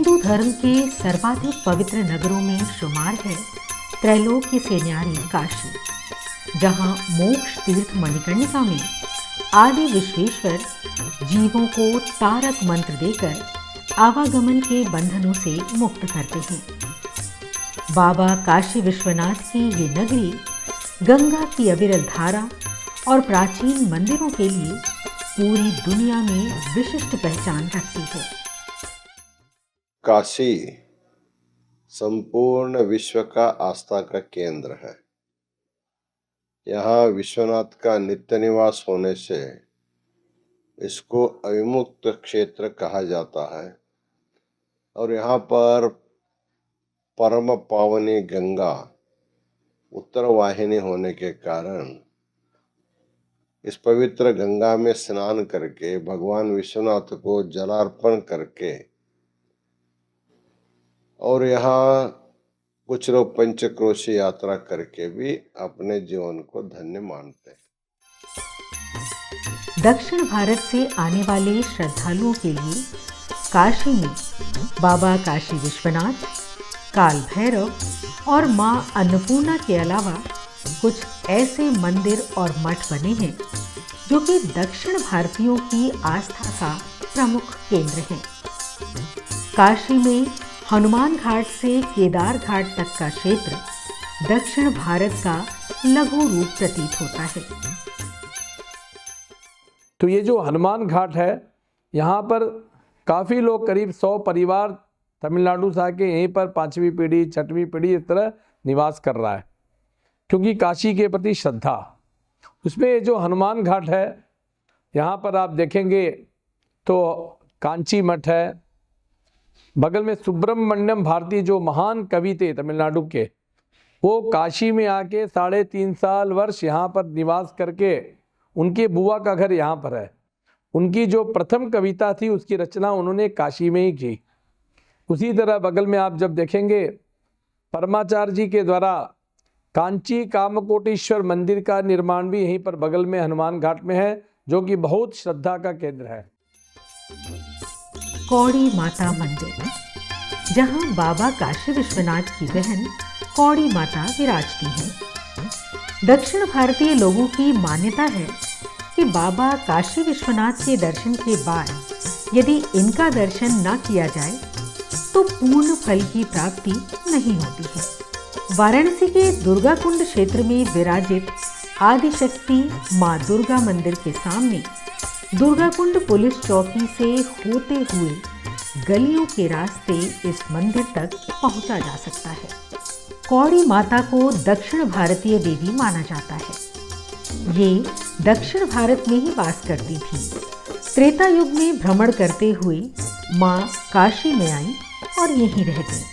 हिंदू धर्म के सर्वाधिक पवित्र नगरों में शुमार है त्रैलोक्य से न्यारी काशी, जहां मोक्ष तीर्थ मणिकर्णिका में आदि विश्वेश्वर जीवों को तारक मंत्र देकर आवागमन के बंधनों से मुक्त करते हैं। बाबा काशी विश्वनाथ की ये नगरी गंगा की अविरल धारा और प्राचीन मंदिरों के लिए पूरी दुनिया में विशिष्ट पहचान रखती है। काशी संपूर्ण विश्व का आस्था का केंद्र है। यहाँ विश्वनाथ का नित्य निवास होने से इसको अविमुक्त क्षेत्र कहा जाता है और यहाँ पर परम पावनी गंगा उत्तर वाहिनी होने के कारण इस पवित्र गंगा में स्नान करके भगवान विश्वनाथ को जलार्पण करके और यहाँ कुछ लोग पंचक्रोशी यात्रा करके भी अपने जीवन को धन्य मानते हैं। दक्षिण भारत से आने वाले श्रद्धालुओं के लिए काशी में बाबा काशी विश्वनाथ, काल भैरव और मां अन्नपूर्णा के अलावा कुछ ऐसे मंदिर और मठ बने हैं जो कि दक्षिण भारतीयों की आस्था का प्रमुख केंद्र हैं। काशी में हनुमान घाट से केदार घाट तक का क्षेत्र दक्षिण भारत का लघु रूप प्रतीत होता है। तो ये जो हनुमान घाट है, यहाँ पर काफ़ी लोग, करीब 100 परिवार तमिलनाडु से आके यहीं पर 5वीं पीढ़ी 6वीं पीढ़ी इस तरह निवास कर रहा है, क्योंकि काशी के प्रति श्रद्धा। उसमें जो हनुमान घाट है, यहाँ पर आप देखेंगे तो कांची मठ है, बगल में सुब्रमण्यम भारती जो महान कवि थे तमिलनाडु के, वो काशी में आके 3.5 साल वर्ष यहाँ पर निवास करके, उनके बुआ का घर यहाँ पर है। उनकी जो प्रथम कविता थी उसकी रचना उन्होंने काशी में ही की। उसी तरह बगल में आप जब देखेंगे परमाचार्य जी के द्वारा कांची कामकोटीश्वर मंदिर का निर्माण भी यहीं पर बगल में हनुमान घाट में है, जो कि बहुत श्रद्धा का केंद्र है। कौड़ी माता मंदिर, जहां बाबा काशी विश्वनाथ की बहन कौड़ी माता विराजती हैं। दक्षिण भारतीय लोगों की मान्यता है कि बाबा काशी विश्वनाथ के दर्शन के बाद यदि इनका दर्शन न किया जाए तो पूर्ण फल की प्राप्ति नहीं होती है। वाराणसी के दुर्गा कुंड क्षेत्र में विराजित आदिशक्ति मां दुर्गा मंदिर के सामने दुर्गा कुंड पुलिस चौकी से होते हुए गलियों के रास्ते इस मंदिर तक पहुंचा जा सकता है। कौड़ी माता को दक्षिण भारतीय देवी माना जाता है। ये दक्षिण भारत में ही वास करती थी। त्रेता युग में भ्रमण करते हुए मां काशी में आई और यहीं रह गई।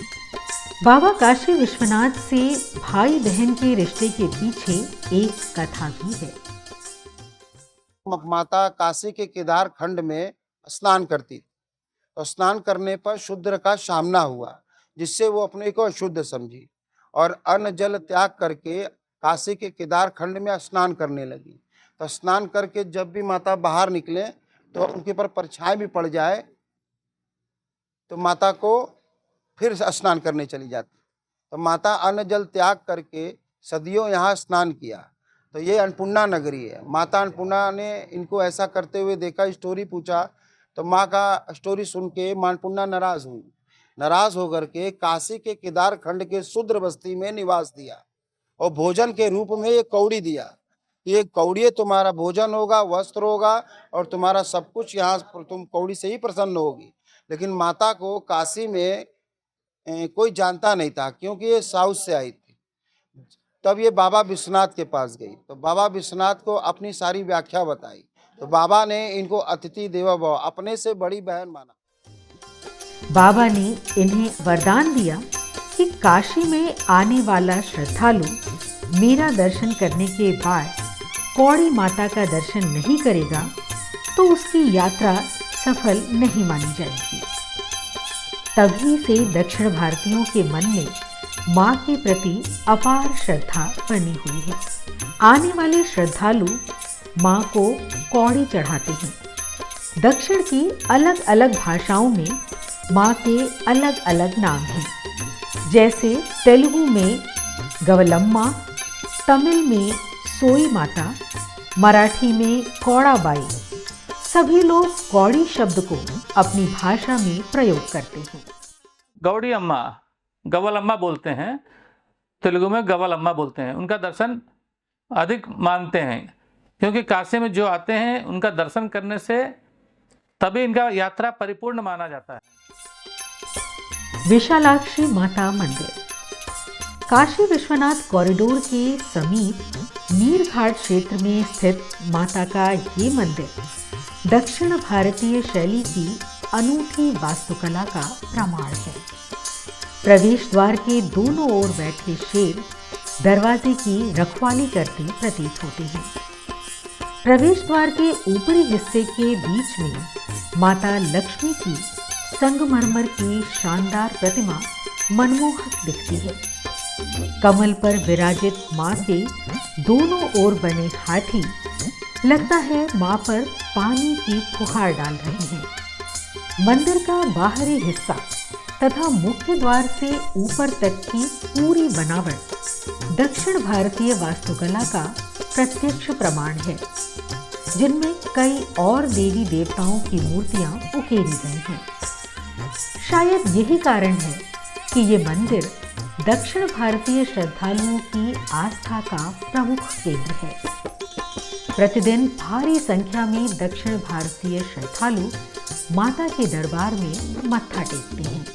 बाबा काशी विश्वनाथ से भाई बहन के रिश्ते के पीछे एक कथा भी है। माता काशी के केदार खंड में स्नान करती थी, तो स्नान करने पर शूद्र का सामना हुआ, जिससे वो अपने को अशुद्ध समझी और अन्न जल त्याग करके काशी के केदार खंड में स्नान करने लगी। तो स्नान करके जब भी माता बाहर निकले तो उनके ऊपर परछाई भी पड़ जाए तो माता को फिर स्नान करने चली जाती। तो माता अन्न जल त्याग करके सदियों यहाँ स्नान किया। तो ये अन्नपूर्णा नगरी है। माता अन्नपूर्णा ने इनको ऐसा करते हुए देखा, स्टोरी पूछा, तो माँ का स्टोरी सुन के माँ अन्नपूर्णा नाराज हुई। नाराज होकर के काशी के केदार खंड के शूद्र बस्ती में निवास दिया और भोजन के रूप में ये कौड़ी दिया। ये कौड़ी तुम्हारा भोजन होगा, वस्त्र होगा और तुम्हारा सब कुछ, यहाँ तुम कौड़ी से ही प्रसन्न होगी। लेकिन माता को काशी में कोई जानता नहीं था, क्योंकि ये साउथ से आई थी। तब ये बाबा विश्वनाथ के पास गई, तो बाबा विश्वनाथ को अपनी सारी व्याख्या बताई। तो बाबा ने इनको अतिथि देवो भव, अपने से बड़ी बहन माना। बाबा ने इन्हें वरदान दिया कि काशी में आने वाला श्रद्धालु मेरा दर्शन करने के बाद कौड़ी माता का दर्शन नहीं करेगा तो उसकी यात्रा सफल नहीं मानी जाएगी। तभी से दक्षिण भारतीयों के मन में मां के प्रति अपार श्रद्धा बनी हुई है। आने वाले श्रद्धालु मां को कौड़ी चढ़ाते हैं। दक्षिण की अलग अलग भाषाओं में माँ के अलग अलग नाम हैं, जैसे तेलुगु में गवलम्मा, तमिल में सोई माता, मराठी में कौड़ाबाई। सभी लोग कौड़ी शब्द को अपनी भाषा में प्रयोग करते हैं। गौड़ी अम्मा, गवल अम्मा बोलते हैं, तेलुगु में गवल अम्मा बोलते हैं। उनका दर्शन अधिक मानते हैं, क्योंकि काशी में जो आते हैं उनका दर्शन करने से तभी इनका यात्रा परिपूर्ण माना जाता है। विशालाक्षी माता मंदिर काशी विश्वनाथ कॉरिडोर के समीप मीर घाट क्षेत्र में स्थित माता का ये मंदिर दक्षिण भारतीय शैली की अनूठी वास्तुकला का प्रमाण है। प्रवेश द्वार के दोनों ओर बैठे शेर दरवाजे की रखवाली करते प्रतीत होते हैं। प्रवेश द्वार के ऊपरी हिस्से के बीच में माता लक्ष्मी की संगमरमर की शानदार प्रतिमा मनमोहक दिखती है। कमल पर विराजित मां के दोनों ओर बने हाथी लगता है मां पर पानी की फुहार डाल रहे हैं। मंदिर का बाहरी हिस्सा तथा मुख्य द्वार से ऊपर तक की पूरी बनावट दक्षिण भारतीय वास्तुकला का प्रत्यक्ष प्रमाण है, जिनमें कई और देवी देवताओं की मूर्तियां उकेरी गई हैं। शायद यही कारण है कि ये मंदिर दक्षिण भारतीय श्रद्धालुओं की आस्था का प्रमुख केंद्र है। प्रतिदिन भारी संख्या में दक्षिण भारतीय श्रद्धालु माता के दरबार में मत्था टेकते हैं।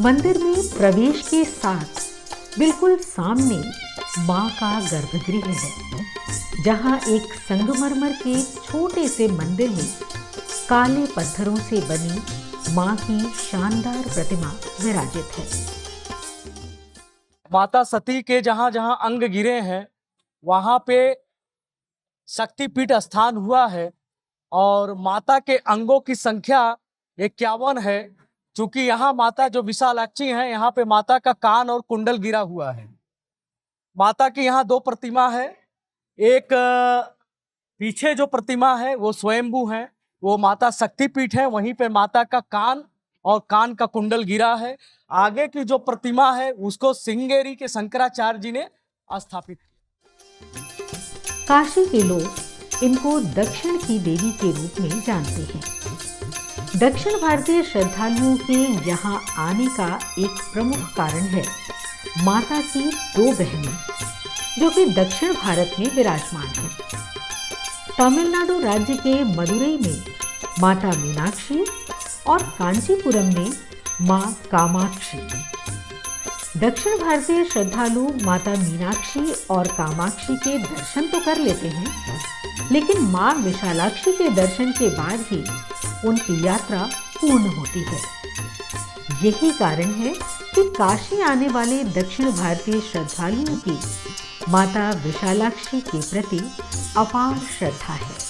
मंदिर में प्रवेश के साथ बिल्कुल सामने मां का गर्भगृह है, जहां एक संगमरमर के छोटे से मंदिर में काले पत्थरों से बनी मां की शानदार प्रतिमा विराजित है। माता सती के जहां जहां अंग गिरे हैं वहां पे शक्तिपीठ स्थान हुआ है और माता के अंगों की संख्या 51 है। चूंकि यहाँ माता जो विशालाक्षी हैं, यहाँ पे माता का कान और कुंडल गिरा हुआ है। माता की यहाँ 2 प्रतिमा है। एक पीछे जो प्रतिमा है वो स्वयंभू है, वो माता शक्तिपीठ है, वहीं पे माता का कान और कान का कुंडल गिरा है। आगे की जो प्रतिमा है उसको सिंगेरी के शंकराचार्य जी ने स्थापित किया। काशी के लोग इनको दक्षिण की देवी के रूप में जानते हैं। दक्षिण भारतीय श्रद्धालुओं के यहाँ आने का एक प्रमुख कारण है माता की 2 बहनें जो कि दक्षिण भारत में विराजमान हैं। तमिलनाडु राज्य के मदुरई में माता मीनाक्षी और कांचीपुरम में मां कामाक्षी। दक्षिण भारतीय श्रद्धालु माता मीनाक्षी और कामाक्षी के दर्शन तो कर लेते हैं, लेकिन मां विशालाक्षी के दर्शन के बाद ही उनकी यात्रा पूर्ण होती है। यही कारण है कि काशी आने वाले दक्षिण भारतीय श्रद्धालुओं की माता विशालाक्षी के प्रति अपार श्रद्धा है।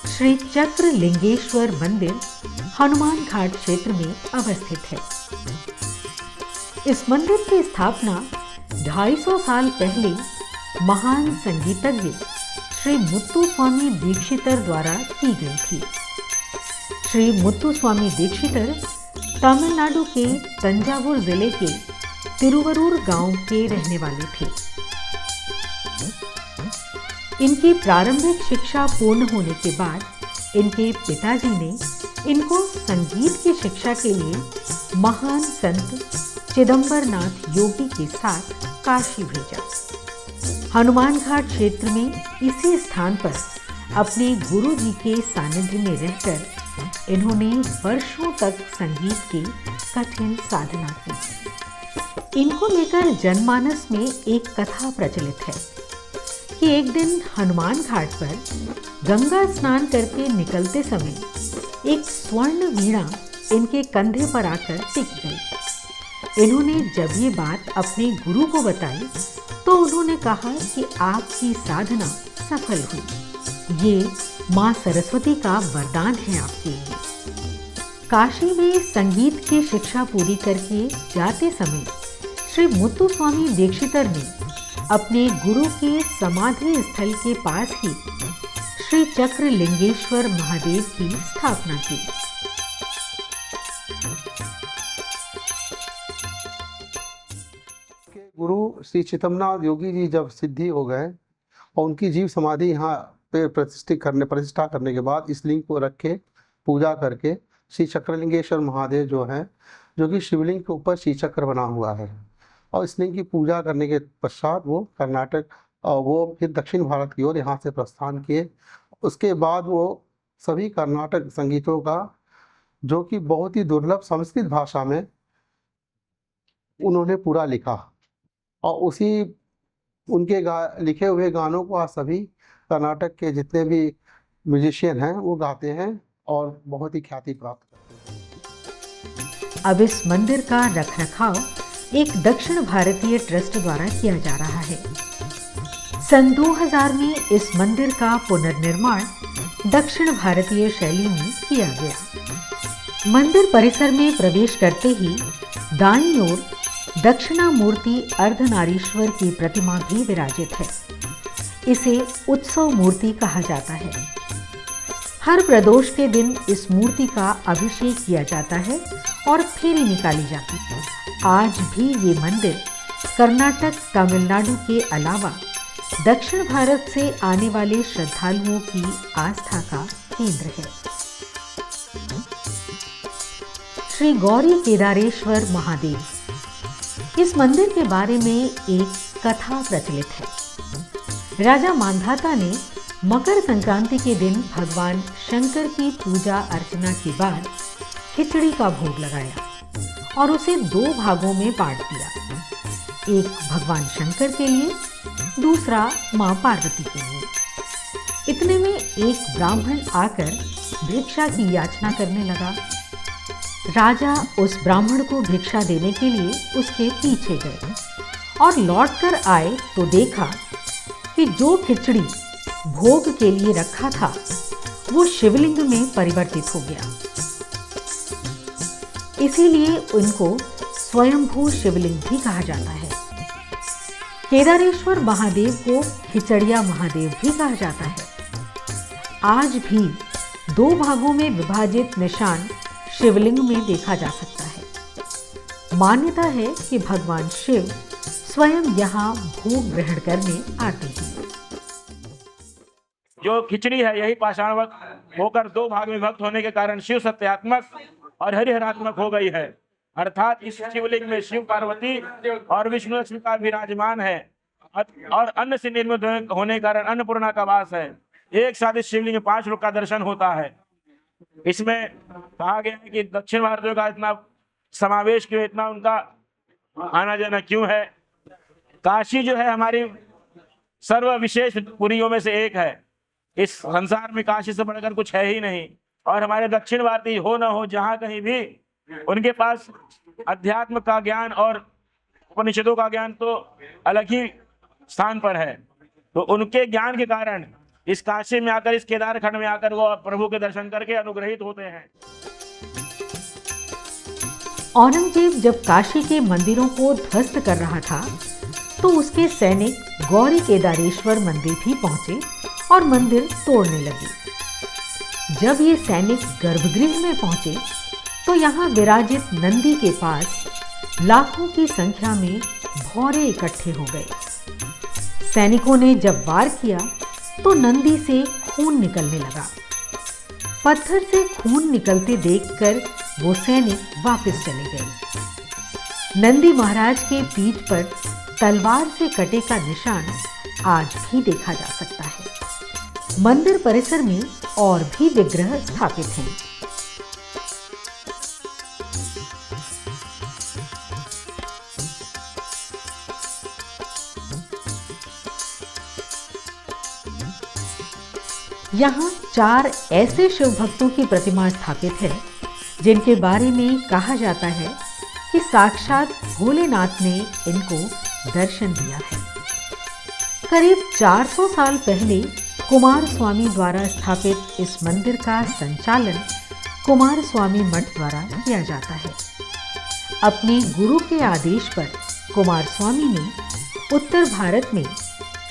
श्री चक्र लिंगेश्वर मंदिर हनुमान घाट क्षेत्र में अवस्थित है। इस मंदिर की स्थापना 250 साल पहले महान संगीतज्ञ श्री मुत्तुस्वामी दीक्षितर द्वारा की गई थी। श्री मुत्तुस्वामी दीक्षितर तमिलनाडु के तंजावुर जिले के तिरुवरूर गांव के रहने वाले थे। इनकी प्रारंभिक शिक्षा पूर्ण होने के बाद इनके पिताजी ने इनको संगीत की शिक्षा के लिए महान संत चिदंबरनाथ योगी के साथ काशी भेजा। हनुमान घाट क्षेत्र में इसी स्थान पर अपने गुरु जी के सानिध्य में रहकर इन्होंने वर्षों तक संगीत की कठिन साधना की। इनको लेकर जनमानस में एक कथा प्रचलित है कि एक दिन हनुमान घाट पर गंगा स्नान करके निकलते समय एक स्वर्ण वीणा इनके कंधे पर आकर टिक गई। इन्होंने जब ये बात अपने गुरु को बताई तो उन्होंने कहा कि आपकी साधना सफल हुई। ये माँ सरस्वती का वरदान है आपके लिए। काशी में संगीत की शिक्षा पूरी करके जाते समय श्री मुत्तुस्वामी दीक्षितर ने अपने गुरु के समाधि स्थल के पास ही श्री चक्रलिंगेश्वर महादेव की स्थापना की। गुरु श्री चितमनाथ योगी जी जब सिद्धि हो गए और उनकी जीव समाधि यहाँ पे प्रतिष्ठा करने के बाद इस लिंग को रख के पूजा करके श्री चक्रलिंगेश्वर महादेव जो है, जो कि शिवलिंग के ऊपर श्री चक्र बना हुआ है, और इस लिंग की पूजा करने के पश्चात वो कर्नाटक वो फिर दक्षिण भारत की ओर यहाँ से प्रस्थान किए। उसके बाद वो सभी कर्नाटक संगीतों का, जो कि बहुत ही दुर्लभ संस्कृत भाषा में उन्होंने पूरा लिखा, और उसी उनके लिखे हुए गानों को आज सभी कर्नाटक के जितने भी म्यूजिशियन हैं वो गाते हैं और बहुत ही ख्याति प्राप्त करते हैं। अब इस मंदिर का रखरखाव एक दक्षिण भारतीय ट्रस्ट द्वारा किया जा रहा है। सन 2000 में इस मंदिर का पुनर्निर्माण दक्षिण भारतीय शैली में किया गया। मंदिर परिसर में प्रवेश करते ही दाईं ओर दक्षिणामूर्ति अर्धनारीश्वर की प्रतिमा भी विराजित है। इसे उत्सव मूर्ति कहा जाता है। हर प्रदोष के दिन इस मूर्ति का अभिषेक किया जाता है और फेरी निकाली जाती है। आज भी ये मंदिर कर्नाटक, तमिलनाडु के अलावा दक्षिण भारत से आने वाले श्रद्धालुओं की आस्था का केंद्र है। श्री गौरी केदारेश्वर महादेव, इस मंदिर के बारे में एक कथा प्रचलित है। राजा मांधाता ने मकर संक्रांति के दिन भगवान शंकर की पूजा अर्चना के बाद खिचड़ी का भोग लगाया और उसे 2 भागों में बांट दिया। एक भगवान शंकर के लिए, दूसरा मां पार्वती के लिए। इतने में एक ब्राह्मण आकर भिक्षा की याचना करने लगा। राजा उस ब्राह्मण को भिक्षा देने के लिए उसके पीछे गए और लौटकर आए तो देखा कि जो खिचड़ी भोग के लिए रखा था वो शिवलिंग में परिवर्तित हो गया। इसीलिए उनको स्वयंभू शिवलिंग भी कहा जाता है। केदारेश्वर महादेव को खिचड़िया महादेव भी कहा जाता है। आज भी 2 भागों में विभाजित निशान शिवलिंग में देखा जा सकता है। मान्यता है कि भगवान शिव स्वयं यहाँ भोग ग्रहण करने आते हैं। जो खिचड़ी है यही पाषाणवत होकर 2 भाग में विभक्त होने के कारण शिव सत्यात्मक और हरिहरात्मक हो गई है। अर्थात इस शिवलिंग में शिव पार्वती और विष्णु लक्ष्मी का विराजमान है और अन्न से निर्मित होने के कारण अन्नपूर्णा का वास है। एक साथ इस शिवलिंग में 5 लोग का दर्शन होता है। इसमें कहा गया है कि दक्षिण भारतीयों का इतना समावेश क्यों, इतना उनका आना जाना क्यों है। काशी जो है हमारी सर्व विशेष पुरियों में से एक है। इस संसार में काशी से बढ़कर कुछ है ही नहीं। और हमारे दक्षिण भारतीय हो न हो जहाँ कहीं भी उनके पास अध्यात्म का ज्ञान और उपनिषदों का ज्ञान तो अलग ही स्थान पर है। तो उनके ज्ञान के कारण इस काशी में आकर, इस केदार खंड में आकर वो प्रभु के दर्शन करके अनुग्रहित होते हैं। औरंगजेब जब काशी के मंदिरों को ध्वस्त कर रहा था तो उसके सैनिक गौरी केदारेश्वर मंदिर भी पहुंचे और मंदिर तोड़ने लगे। जब ये सैनिक गर्भगृह में पहुंचे तो यहाँ विराजित नंदी के पास लाखों की संख्या में भौरे इकट्ठे हो गए। सैनिकों ने जब वार किया तो नंदी से खून निकलने लगा। पत्थर से खून निकलते देखकर वो सैनिक वापस चले गए। नंदी महाराज के पीठ पर तलवार से कटे का निशान आज भी देखा जा सकता है। मंदिर परिसर में और भी विग्रह स्थापित हैं। यहाँ 4 ऐसे शिव भक्तों की प्रतिमा स्थापित है जिनके बारे में कहा जाता है कि साक्षात भोलेनाथ ने इनको दर्शन दिया है। करीब 400 साल पहले कुमार स्वामी द्वारा स्थापित इस मंदिर का संचालन कुमार स्वामी मठ द्वारा किया जाता है। अपने गुरु के आदेश पर कुमार स्वामी ने उत्तर भारत में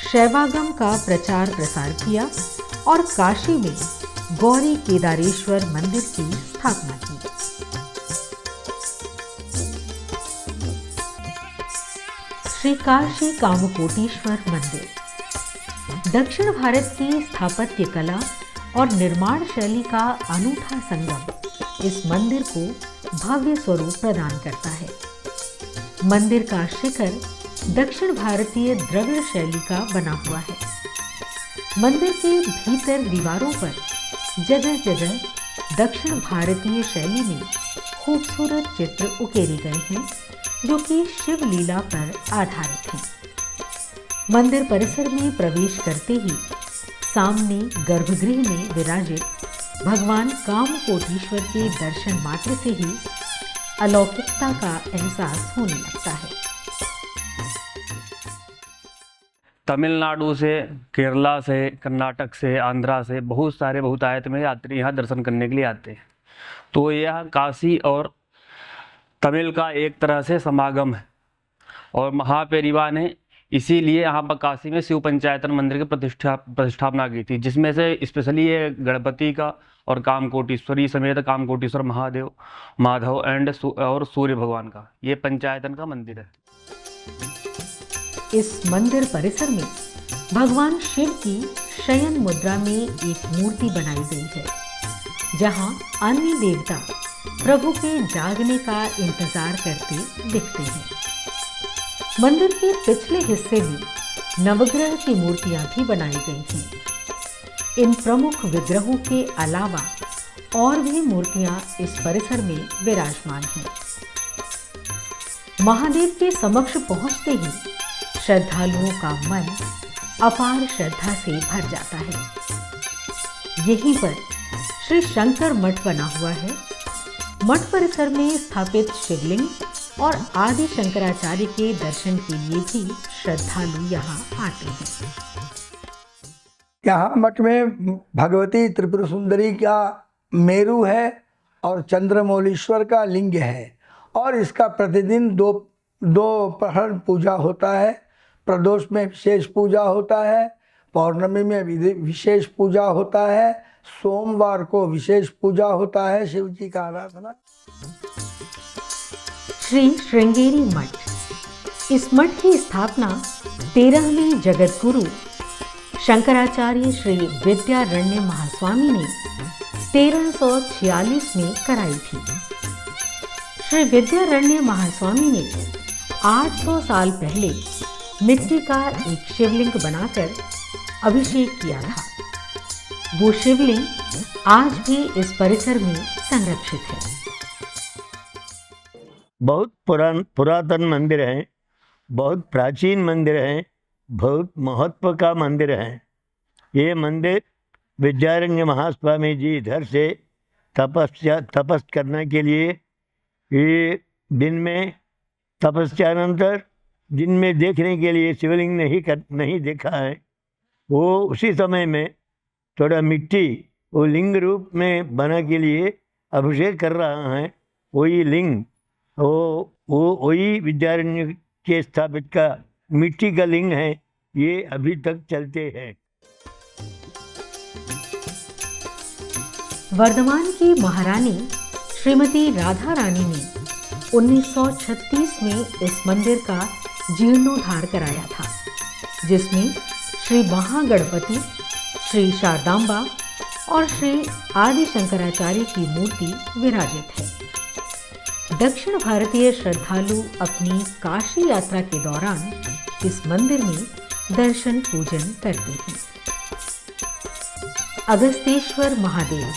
शैवागम का प्रचार प्रसार किया और काशी में गौरी केदारेश्वर मंदिर की स्थापना की। श्री काशी कामकोटीश्वर मंदिर दक्षिण भारत की स्थापत्य कला और निर्माण शैली का अनूठा संगम इस मंदिर को भव्य स्वरूप प्रदान करता है। मंदिर का शिखर दक्षिण भारतीय द्रविड़ शैली का बना हुआ है। मंदिर के भीतर दीवारों पर जगह जगह दक्षिण भारतीय शैली में खूबसूरत चित्र उकेरे गए हैं जो कि शिव लीला पर आधारित हैं। मंदिर परिसर में प्रवेश करते ही सामने गर्भगृह में विराजित भगवान कामकोटीश्वर के दर्शन मात्र से ही अलौकिकता का एहसास होने लगता है। तमिलनाडु से, केरला से, कर्नाटक से, आंध्रा से बहुत सारे बहुतायत में यात्री यहाँ दर्शन करने के लिए आते हैं। तो यह काशी और तमिल का एक तरह से समागम है और महापरिवार ने इसीलिए यहाँ पर काशी में शिव पंचायतन मंदिर की प्रतिष्ठापना की थी, जिसमें से स्पेशली ये गणपति का और कामकोटीश्वरी समेत कामकोटीश्वर माधव और सूर्य भगवान का ये पंचायतन का मंदिर है। इस मंदिर परिसर में भगवान शिव की शयन मुद्रा में एक मूर्ति बनाई गई है, जहां अन्य देवता प्रभु के जागने का इंतजार करते दिखते हैं। मंदिर के पिछले हिस्से में नवग्रह की मूर्तियां भी बनाई गई हैं। इन प्रमुख विग्रहों के अलावा और भी मूर्तियां इस परिसर में विराजमान हैं। महादेव के समक्ष पहुंचते ही श्रद्धालुओं का मन अपार श्रद्धा से भर जाता है। यहीं पर श्री शंकर मठ बना हुआ है। मठ परिसर में स्थापित शिवलिंग और आदि शंकराचार्य के दर्शन के लिए भी श्रद्धालु यहाँ आते हैं। यहाँ मठ में भगवती त्रिपुर सुंदरी का मेरू है और चंद्रमौलीश्वर का लिंग है और इसका प्रतिदिन दो प्रहर पूजा होता है। प्रदोष में विशेष पूजा होता है, पौर्णमी में विशेष पूजा होता है, सोमवार को विशेष पूजा होता है शिव जी का आराधना। श्री श्रृंगेरी मठ। इस मठ की स्थापना 13वें जगत गुरु शंकराचार्य श्री विद्यारण्य महास्वामी ने 1346 में कराई थी। श्री विद्यारण्य महास्वामी ने 800 साल पहले मिट्टी का एक शिवलिंग बनाकर अभिषेक किया था। वो शिवलिंग आज भी इस परिसर में संरक्षित है। बहुत पुरातन मंदिर है, बहुत प्राचीन मंदिर है, बहुत महत्व का मंदिर है। ये मंदिर विद्यारण्य महास्वामी जी इधर से तपस करने के लिए ये दिन में तपस्यानंतर दिन में देखने के लिए शिवलिंग नहीं देखा है। वो उसी समय में थोड़ा मिट्टी वो लिंग रूप में बना के लिए अभिषेक कर रहा है। वही लिंग वो वही विद्यारण्य के स्थापित का मिट्टी का लिंग है। ये अभी तक चलते हैं। वर्धमान की महारानी श्रीमती राधा रानी ने 1936 में इस मंदिर का जीर्णोद्धार कराया था, जिसमें श्री महागणपति, श्री शारदांबा और श्री आदि शंकराचार्य की मूर्ति विराजित है। दक्षिण भारतीय श्रद्धालु अपनी काशी यात्रा के दौरान इस मंदिर में दर्शन पूजन करते हैं। अगस्तेश्वर महादेव।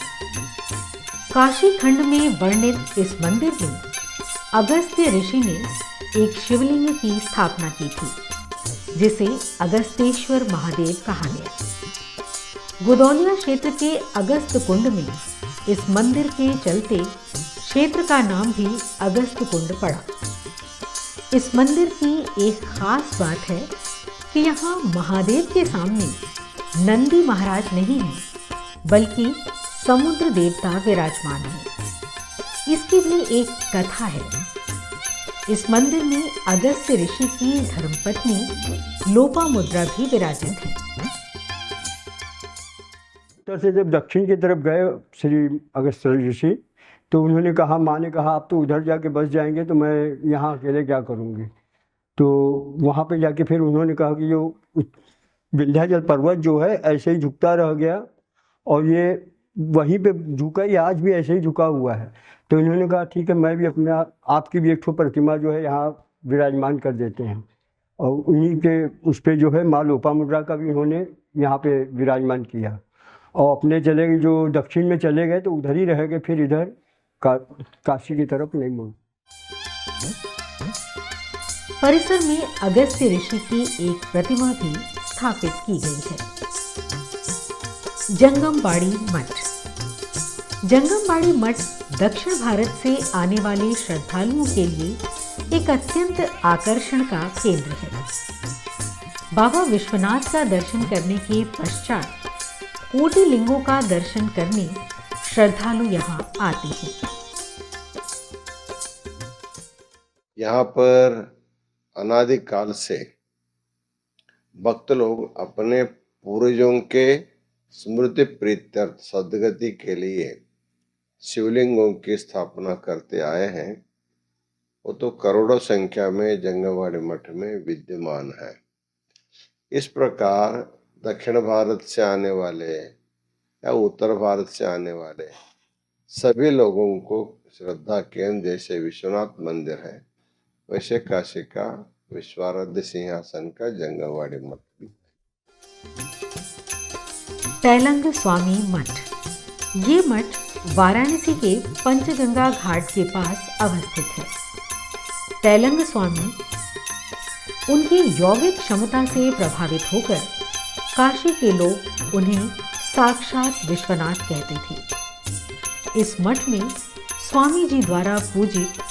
काशी खंड में वर्णित इस मंदिर में अगस्त्य ऋषि ने एक शिवलिंग की स्थापना की थी, जिसे अगस्तेश्वर महादेव कहा गया। गुदौलिया क्षेत्र के अगस्त कुंड में इस मंदिर के चलते क्षेत्र का नाम भी अगस्त कुंड पड़ा। इस मंदिर की एक खास बात है कि यहाँ महादेव के सामने नंदी महाराज नहीं है, बल्कि समुद्र देवता विराजमान है। इसकी भी एक कथा है। इस मंदिर में अगस्त्य ऋषि की धर्मपत्नी लोपामुद्रा भी विराजित है। उधर से जब दक्षिण की तरफ गए श्री अगस्त्य ऋषि, तो उन्होंने कहा, माँ ने कहा आप तो उधर जाके बस जाएंगे तो मैं यहाँ अकेले क्या करूँगी। तो वहाँ पे जाके फिर उन्होंने कहा कि जो विंध्याचल पर्वत जो है ऐसे ही झुकता रह गया और ये वहीं पे झुका, ये आज भी ऐसे ही झुका हुआ है। तो इन्होंने कहा ठीक है, मैं भी अपने आपकी भी एक ठो प्रतिमा जो है यहाँ विराजमान कर देते हैं। और उन्हीं के उस पर जो है माँ लोपामुद्रा का भी उन्होंने यहाँ पे विराजमान किया। और अपने चले गए, जो दक्षिण में चले गए तो उधर ही रह गए, फिर इधर काशी की तरफ नहीं मुड़े। परिसर में अगस्त्य ऋषि की एक प्रतिमा भी स्थापित की गई है। जंगमबाड़ी मठ। जंगमबाड़ी मठ दक्षिण भारत से आने वाले श्रद्धालुओं के लिए एक अत्यंत आकर्षण का केंद्र है। बाबा विश्वनाथ का दर्शन करने के पश्चात कोटि लिंगों का दर्शन करने श्रद्धालु यहाँ आते हैं। यहाँ पर अनादिकाल से भक्त लोग अपने पूर्वजों के स्मृति प्रीत्यर्थ सद्गति के लिए शिवलिंगों की स्थापना करते आए हैं। वो तो करोड़ों संख्या में जंगमबाड़ी मठ में विद्यमान है। इस प्रकार दक्षिण भारत से आने वाले या उत्तर भारत से आने वाले सभी लोगों को श्रद्धा केंद्र जैसे विश्वनाथ मंदिर है, वैसे काशी का विश्वाराध्य सिंहासन का जंगमबाड़ी मठ भी है। तैलंग स्वामी मठ। ये मठ वाराणसी के पंचगंगा घाट के पास अवस्थित है। तैलंग स्वामी उनकी यौगिक क्षमता से प्रभावित होकर काशी के लोग उन्हें साक्षात विश्वनाथ कहते थे। इस मठ में स्वामी जी द्वारा पूजित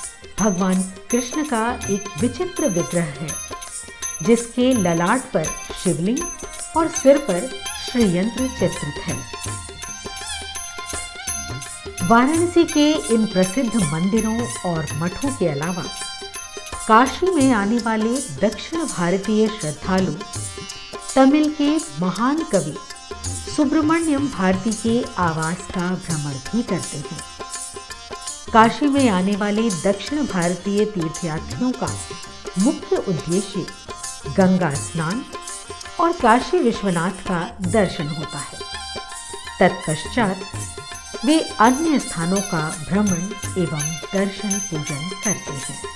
भगवान कृष्ण का एक विचित्र विग्रह है, जिसके ललाट पर शिवलिंग और सिर पर श्रीयंत्र चित्रित है। वाराणसी के इन प्रसिद्ध मंदिरों और मठों के अलावा काशी में आने वाले दक्षिण भारतीय श्रद्धालु तमिल के महान कवि सुब्रमण्यम भारती के आवास का भ्रमण भी करते हैं। काशी में आने वाले दक्षिण भारतीय तीर्थयात्रियों का मुख्य उद्देश्य गंगा स्नान और काशी विश्वनाथ का दर्शन होता है। तत्पश्चात वे अन्य स्थानों का भ्रमण एवं दर्शन पूजन करते हैं।